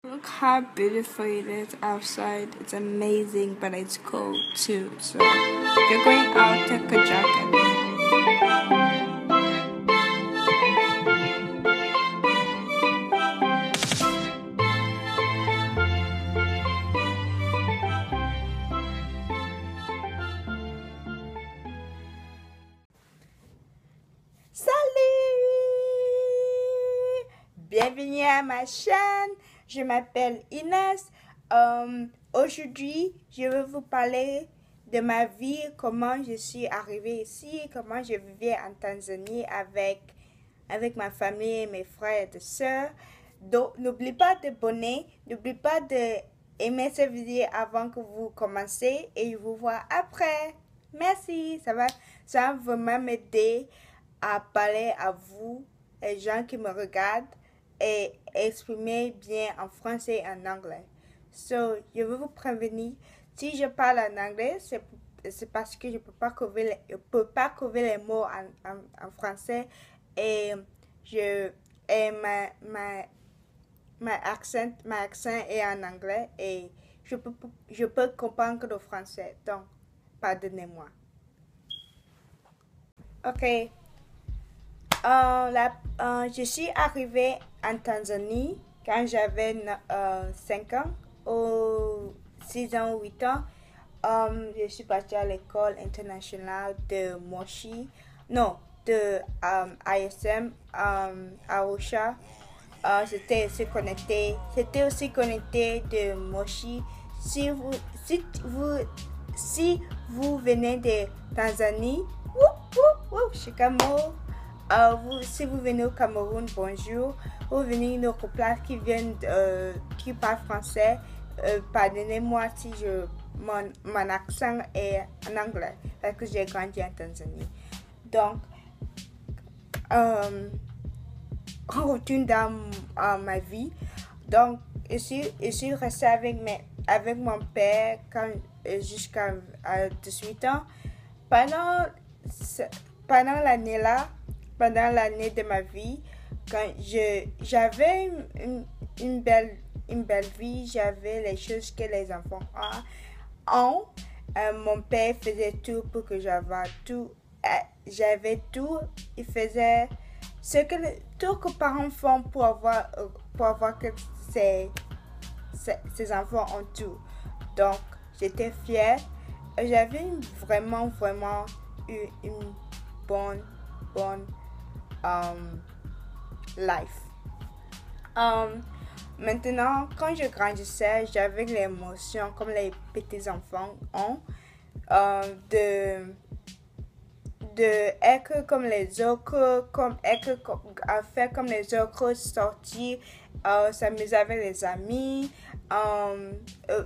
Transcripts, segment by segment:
Look how beautiful it is outside. It's amazing, but it's cold too. So if you're going out, take a jacket. Salut! Bienvenue à ma chaîne. Je m'appelle Inès. Aujourd'hui, je vais vous parler de ma vie, comment je suis arrivée ici, comment je vivais en Tanzanie avec ma famille, mes frères et sœurs. Donc, n'oublie pas de t'abonner, n'oublie pas de aimer cette vidéo avant que vous commencez et je vous vois après. Merci, ça va vraiment m'aider à parler à vous, les gens qui me regardent, et exprimer bien en français et en anglais. So, je veux vous prévenir, si je parle en anglais, c'est parce que je peux pas couvrir les mots en français et ma accent est en anglais et je peux comprendre le français, donc pardonnez-moi. Ok. Je suis arrivée en Tanzanie quand j'avais 5 ans ou 6 ans ou 8 ans. Je suis partie à l'école internationale de Moshi, non, de ISM à Osha. C'était aussi connecté de Moshi. Si vous venez de Tanzanie, Chicago. Si vous venez au Cameroun, bonjour. Vous venez de Coplas qui parlent français, pardonnez-moi si mon accent est en anglais, parce que j'ai grandi en Tanzanie. Donc, on retourne dans ma vie. Donc, je suis restée avec mon père jusqu'à 18 ans. Pendant l'année de ma vie, quand j'avais une belle vie, j'avais les choses que les enfants ont. Mon père faisait tout pour que j'avais tout. Il faisait ce que tout que parents font pour avoir que ses enfants ont tout. Donc, j'étais fière. J'avais vraiment eu une bonne life. Maintenant, quand je grandissais, j'avais l'émotion comme les petits enfants ont de être comme les autres, faire comme les autres, sortir, s'amuser avec les amis.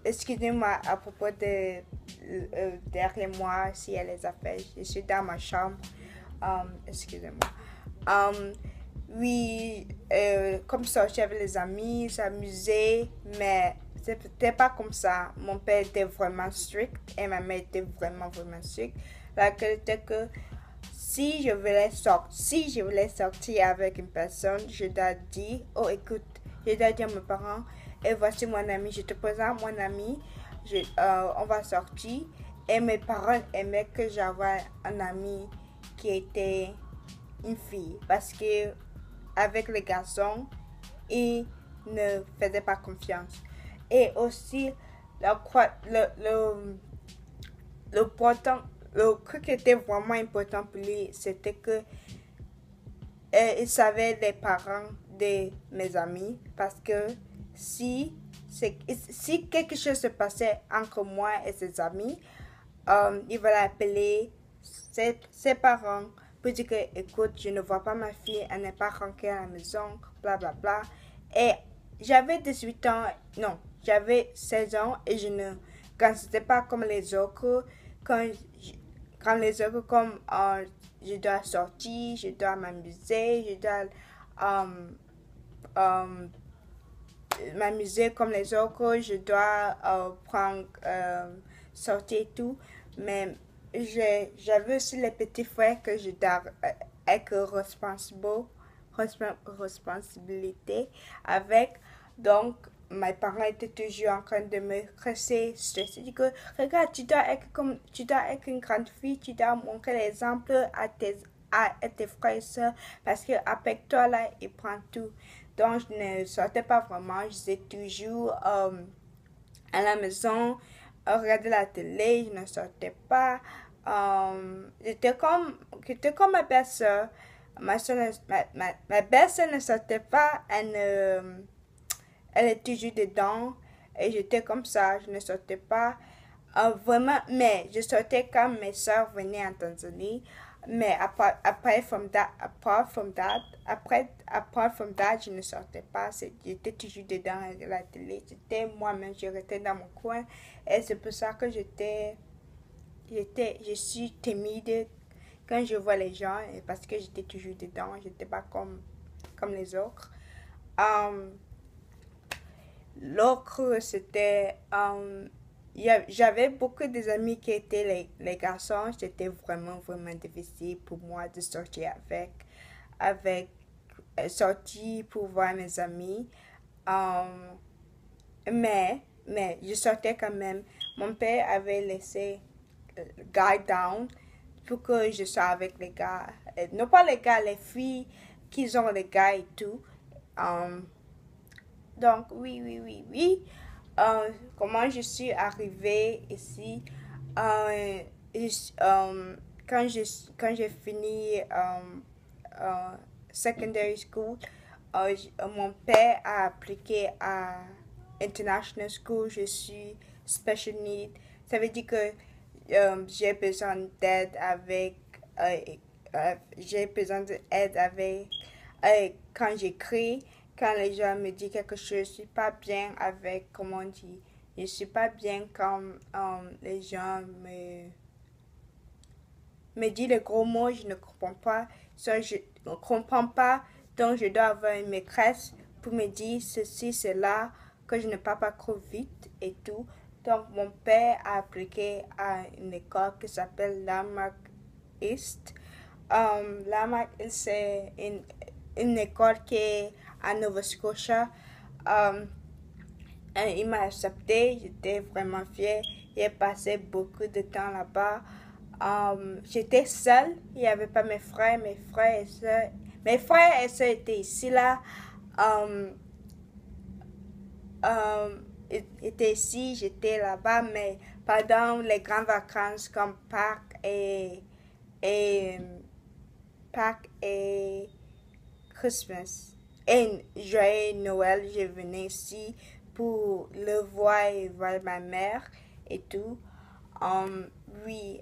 Excusez-moi à propos de derrière moi, s'il y a les affaires, je suis dans ma chambre. Excusez-moi. Oui, comme sortir avec les amis, s'amuser, mais c'était pas comme ça. Mon père était vraiment strict et ma mère était vraiment stricte. La qualité que si je voulais sortir avec une personne, je dois dire, oh écoute, je dois dire à mes parents, et voici mon ami, je te présente mon ami, on va sortir. Et mes parents aimaient que j'avais un ami qui était une fille, parce que avec les garçons, ils ne faisaient pas confiance. Et aussi, le truc qui était vraiment important pour lui, c'était que il savait les parents de mes amis, parce que si quelque chose se passait entre moi et ses amis, il va appeler ses parents pour dire que, écoute, je ne vois pas ma fille, elle n'est pas rentrée à la maison, bla bla bla. Et j'avais 18 ans, non, j'avais 16 ans et je ne grandissais pas comme les autres. Quand les autres, comme je dois sortir, je dois m'amuser, je dois m'amuser comme les autres, je dois sortir et tout. Mais j'avais aussi les petits frères que je dois être responsabilité avec. Donc, mes parents étaient toujours en train de me stresser. Je dis que, regarde, tu dois être une grande fille, tu dois montrer l'exemple à tes frères et soeurs, parce qu'avec toi, là, ils prennent tout. Donc, je ne sortais pas vraiment, j'étais toujours à la maison, regarder la télé, je ne sortais pas. J'étais comme ma belle-sœur. Ma belle-sœur ne sortait pas, elle est toujours dedans. Et j'étais comme ça, je ne sortais pas. Vraiment, mais je sortais quand mes soeurs venaient en Tanzanie. Mais apart from that, je ne sortais pas. J'étais toujours dedans la télé. J'étais moi-même, je restais dans mon coin. Et c'est pour ça que je suis timide quand je vois les gens. Parce que j'étais toujours dedans. J'étais pas comme les autres. L'autre, c'était... j'avais beaucoup d'amis qui étaient les garçons. C'était vraiment, vraiment difficile pour moi de sortir sortir pour voir mes amis. Mais je sortais quand même. Mon père avait laissé guide down pour que je sois avec les gars. Non pas les gars, les filles qui ont les gars et tout. Donc, oui. Comment je suis arrivée ici? Quand j'ai fini secondary school, mon père a appliqué à international school. Je suis special need. Ça veut dire que j'ai besoin d'aide avec quand j'écris. Quand les gens me disent quelque chose, je ne suis pas bien avec, comment on dit, je ne suis pas bien quand les gens me disent les gros mots, je ne comprends pas. Soit je ne comprends pas, donc je dois avoir une maîtresse pour me dire ceci, cela, que je ne parle pas trop vite et tout. Donc mon père a appliqué à une école qui s'appelle Landmark East. Landmark East, c'est une école qui est à Nova Scotia. Il m'a accepté, j'étais vraiment fière. J'ai passé beaucoup de temps là-bas. J'étais seule, il n'y avait pas mes frères et soeurs. Mes frères et soeurs étaient ici là. Étaient ici, j'étais là-bas, mais pendant les grandes vacances comme Pâques et Christmas et joyeux Noël, je venais ici pour le voir et voir ma mère et tout. Oui,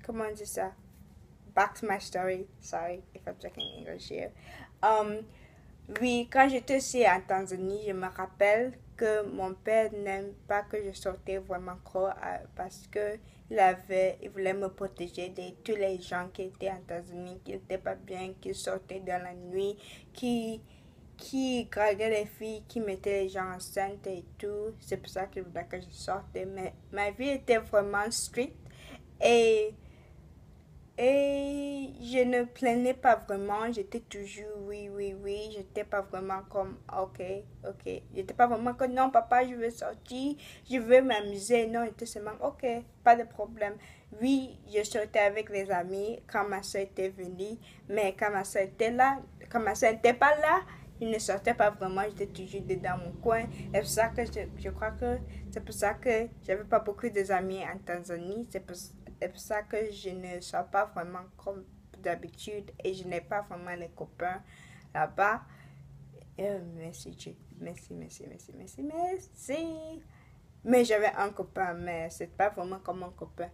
comment on dit ça? Back to my story. Sorry if I'm talking English here. Oui, quand j'étais aussi en Tanzanie, je me rappelle que mon père n'aime pas que je sortais vraiment trop parce que il voulait me protéger de tous les gens qui étaient en Tanzanie, qui n'étaient pas bien, qui sortaient dans la nuit, qui draguaient les filles, qui mettaient les gens enceintes et tout. C'est pour ça qu'il voulait que je sortais. Mais ma vie était vraiment stricte et je ne plaignais pas vraiment, j'étais toujours oui. J'étais pas vraiment comme ok. J'étais pas vraiment comme non, papa, je veux sortir, je veux m'amuser. Non, j'étais seulement ok, pas de problème. Oui, je sortais avec les amis quand ma soeur était venue, mais quand ma soeur était là, quand ma soeur n'était pas là, je ne sortais pas vraiment, j'étais toujours dans mon coin. Et c'est pour ça que je crois que c'est pour ça que j'avais pas beaucoup d'amis en Tanzanie. C'est pour ça que je ne sors pas vraiment comme d'habitude et je n'ai pas vraiment les copains là-bas. Merci. Mais j'avais un copain, mais c'est pas vraiment comme un copain.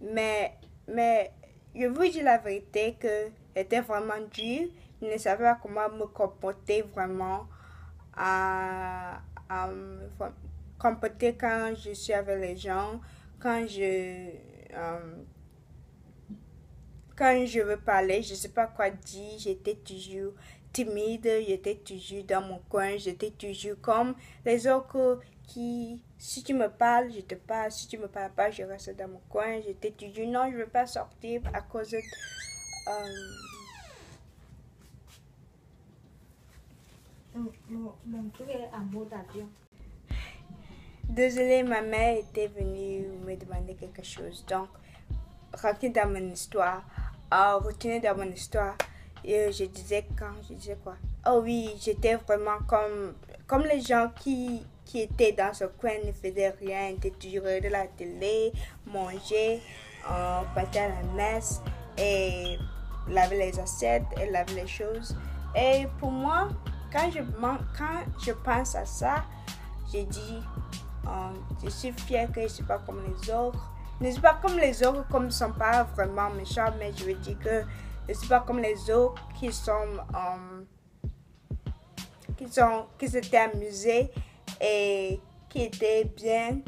Mais je vous dis la vérité que c'était vraiment dur. Je ne savais pas comment me comporter vraiment. Comporter quand je suis avec les gens, quand je veux parler, je ne sais pas quoi dire, j'étais toujours timide, j'étais toujours dans mon coin, j'étais toujours comme les autres qui, si tu me parles, je te parle, si tu me parles pas, je reste dans mon coin, j'étais toujours, non, je ne veux pas sortir à cause de... Mon truc est en mode avion. Désolée, ma mère était venue me demander quelque chose. Donc, retournez dans mon histoire. Retournez dans mon histoire. Et je disais quoi? Oh oui, j'étais vraiment comme les gens qui étaient dans ce coin, ne faisaient rien, étaient toujours de la télé, mangeaient, partaient à la messe et lavaient les assiettes et lavaient les choses. Et pour moi, quand je pense à ça, j'ai dit, je suis fière que je ne suis pas comme les autres. Je ne suis pas comme les autres, comme ils ne sont pas vraiment méchants, mais je veux dire que je ne suis pas comme les autres qui s'étaient amusés et qui étaient bien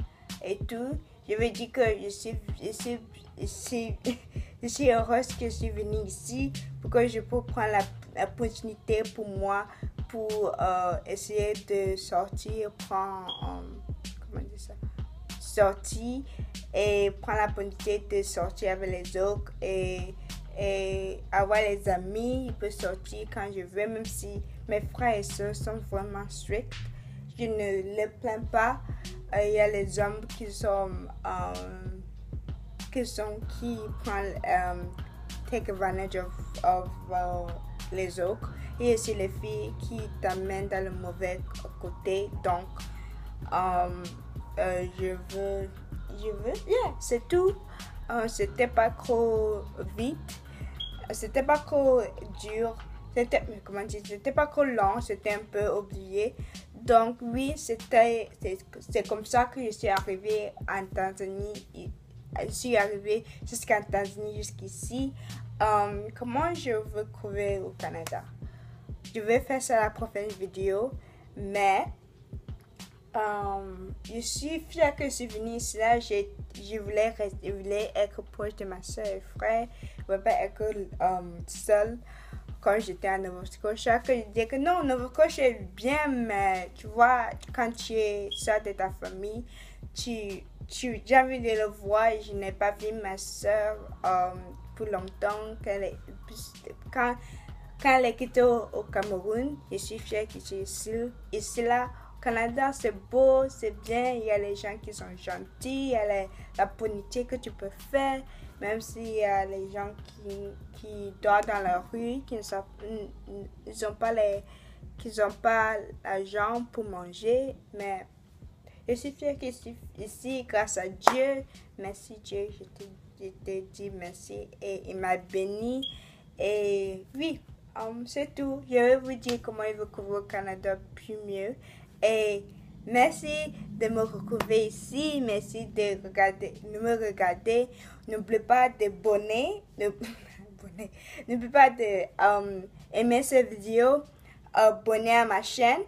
et tout. Je veux dire que je suis heureuse que je suis venue ici pour que je puisse prendre l'opportunité pour moi pour essayer de sortir, sortir et prendre l'opportunité de sortir avec les autres et avoir les amis. Je peux sortir quand je veux, même si mes frères et soeurs sont vraiment stricts. Je ne les plains pas. Il y a les hommes qui prennent take advantage of les autres. Et aussi les filles qui t'amènent dans le mauvais côté. Donc, c'est tout. C'était pas trop vite. C'était pas trop dur. C'était pas trop long. C'était un peu oublié. Donc, oui, c'est comme ça que je suis arrivée en Tanzanie. Je suis arrivée jusqu'en Tanzanie, jusqu'ici. Comment je veux trouver au Canada? Je vais faire ça la prochaine vidéo, mais je suis fière que je suis venue ici là. Je voulais être proche de ma soeur et frère. Je ne voulais pas être seule quand j'étais à Nova Scotia. Que je disais que non, Nova Scotia est bien, mais tu vois, quand tu es seule de ta famille, j'ai envie de le voir. Je n'ai pas vu ma soeur pour longtemps. Quand elle est quittée au Cameroun, je suis fière que je suis ici là. Au Canada, c'est beau, c'est bien. Il y a les gens qui sont gentils, il y a la politique que tu peux faire. Même s'il y a les gens qui dorment dans la rue, qui n'ont pas l'argent pour manger. Mais je suis fière que je suis ici grâce à Dieu. Merci Dieu, je te dis merci. Et il m'a béni. Et oui, c'est tout. Je vais vous dire comment il veut couvrir au Canada plus mieux. Et merci de me retrouver ici. Merci de me regarder. N'oubliez pas de n'oubliez pas de aimer cette vidéo, abonner à ma chaîne.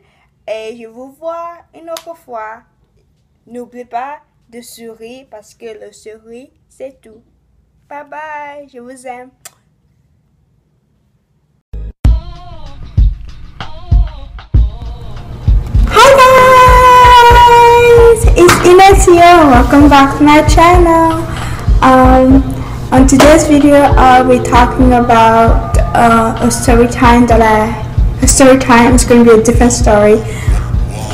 Et je vous vois une autre fois. N'oubliez pas de sourire parce que le sourire, c'est tout. Bye bye. Je vous aime. It's Ines here. Welcome back to my channel. On today's video, I'll be talking about a story time. It's going to be a different story.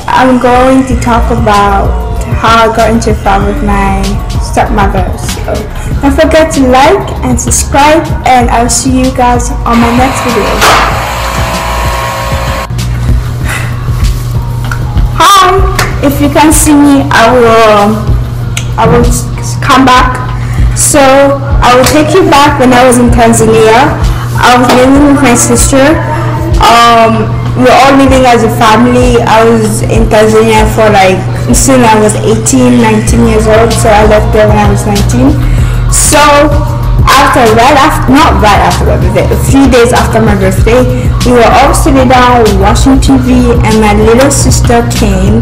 I'm going to talk about how I got into a fight with my stepmother. So don't forget to like and subscribe, and I'll see you guys on my next video. Hi. If you can see me, I will come back. So I will take you back when I was in Tanzania. I was living with my sister. We were all living as a family. I was in Tanzania for since I was 18, 19 years old. So I left there when I was 19. So a few days after my birthday, we were all sitting down watching TV, and my little sister came.